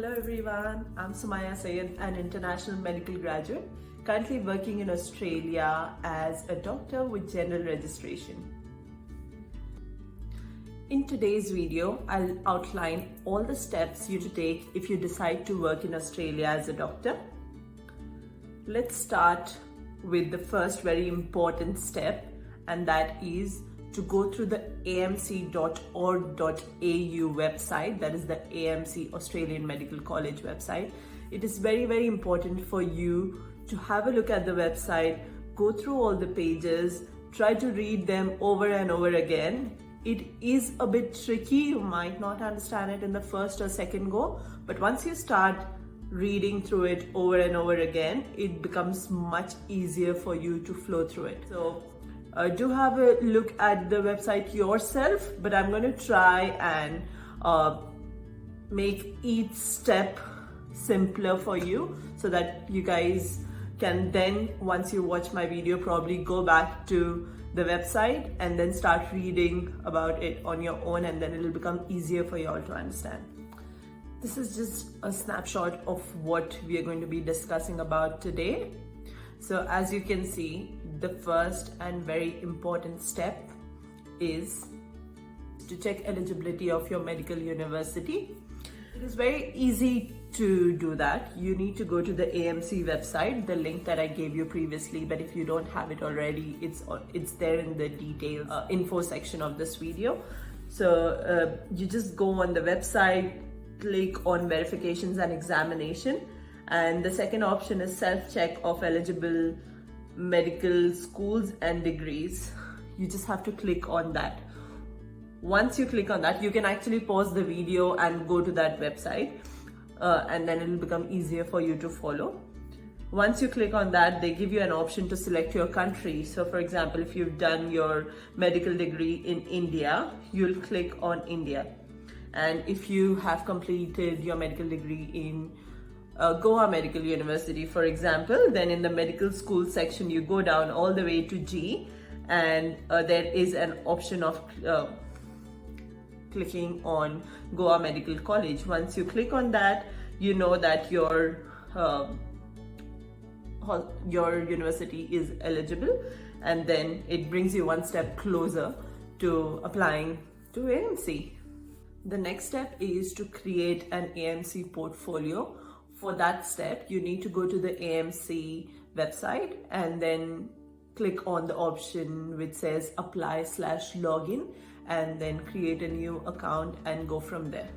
Hello everyone, I'm Sumaiya, an international medical graduate, currently working in Australia as a doctor with general registration. In today's video, I'll outline all the steps you to take if you decide to work in Australia as a doctor. Let's start with the first very important step, and that is to go through the amc.org.au website, that is the AMC Australian Medical College website. It is very important for you to have a look at the website, go through all the pages, try to read them over and over again. It is a bit tricky, you might not understand it in the first or second go, but once you start reading through it over and over again, it becomes much easier for you to flow through it. So do have a look at the website yourself, but I'm going to try and make each step simpler for you so that you guys can then, once you watch my video, probably go back to the website and then start reading about it on your own, and then it'll become easier for you all to understand. This is just a snapshot of what we are going to be discussing about today. So as you can see, the first and very important step is to check eligibility of your medical university. It is very easy to do that. You need to go to the AMC website, the link that I gave you previously, but if you don't have it already, it's there in the details info section of this video. So you just go on the website, click on verifications and examination, and the second option is self-check of eligible medical schools and degrees. You just have to click on that. Once you click on that, you can actually pause the video and go to that website, and then it will become easier for you to follow. Once you click on that, they give you an option to select your country. So for example, if you've done your medical degree in India, you'll click on India. And if you have completed your medical degree in Goa Medical University, for example, then in the medical school section, you go down all the way to G, and there is an option of clicking on Goa Medical College. Once you click on that, you know that your university is eligible, and then it brings you one step closer to applying to AMC. The next step is to create an AMC portfolio. For that step, you need to go to the AMC website and then click on the option which says apply/login, and then create a new account and go from there.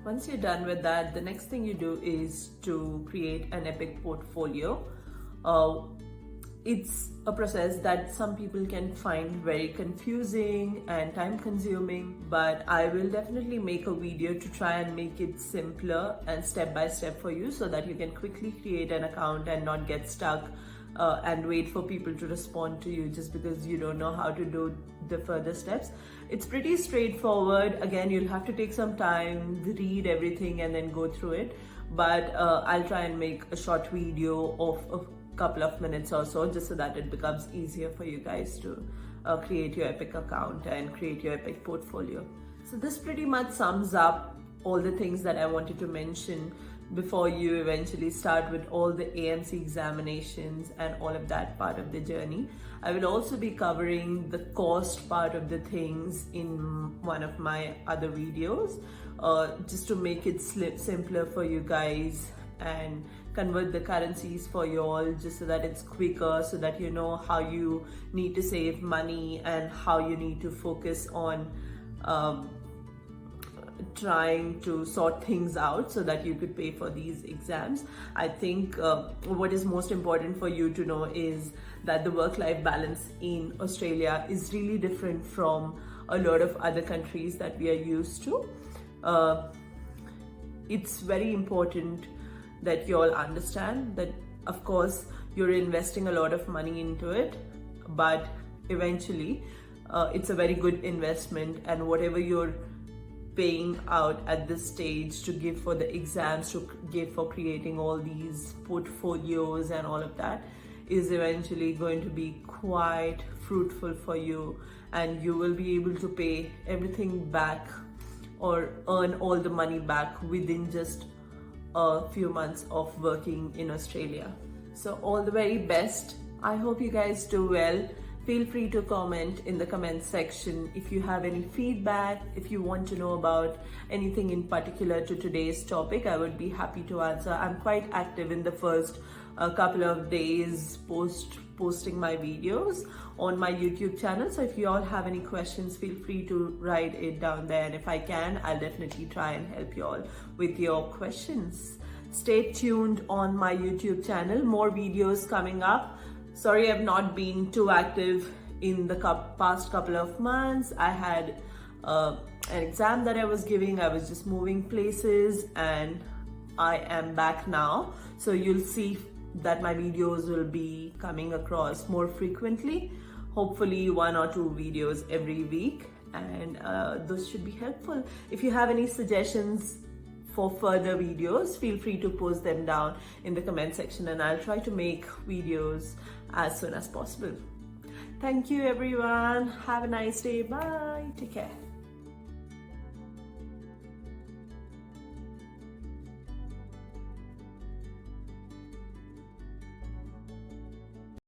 Once you're done with that, the next thing you do is to create an epic portfolio. It's a process that some people can find very confusing and time consuming, but I will definitely make a video to try and make it simpler and step by step for you so that you can quickly create an account and not get stuck and wait for people to respond to you just because you don't know how to do the further steps. It's pretty straightforward. Again, you'll have to take some time, read everything and then go through it, but I'll try and make a short video of couple of minutes or so, just so that it becomes easier for you guys to create your epic account and create your epic portfolio. So this pretty much sums up all the things that I wanted to mention before you eventually start with all the AMC examinations and all of that part of the journey. I will also be covering the cost part of the things in one of my other videos, just to make it simpler for you guys and convert the currencies for you all, just so that it's quicker, so that you know how you need to save money and how you need to focus on trying to sort things out so that you could pay for these exams. I think what is most important for you to know is that the work-life balance in Australia is really different from a lot of other countries that we are used to. It's very important that you all understand that, of course, you're investing a lot of money into it, but eventually it's a very good investment, and whatever you're paying out at this stage to give for the exams, to give for creating all these portfolios and all of that, is eventually going to be quite fruitful for you, and you will be able to pay everything back or earn all the money back within just a few months of working in Australia. So all the very best. I hope you guys do well. Feel free to comment in the comment section if you have any feedback, if you want to know about anything in particular to today's topic. I would be happy to answer. I'm quite active in the first couple of days posting my videos on my YouTube channel. So if you all have any questions, feel free to write it down there. And if I can, I'll definitely try and help you all with your questions. Stay tuned on my YouTube channel. More videos coming up. Sorry, I've not been too active in the past couple of months. I had an exam that I was giving. I was just moving places and I am back now. So you'll see that my videos will be coming across more frequently. Hopefully 1 or 2 videos every week, and those should be helpful. If you have any suggestions for further videos, feel free to post them down in the comment section and I'll try to make videos as soon as possible. Thank you everyone. Have a nice day. Bye. Take care.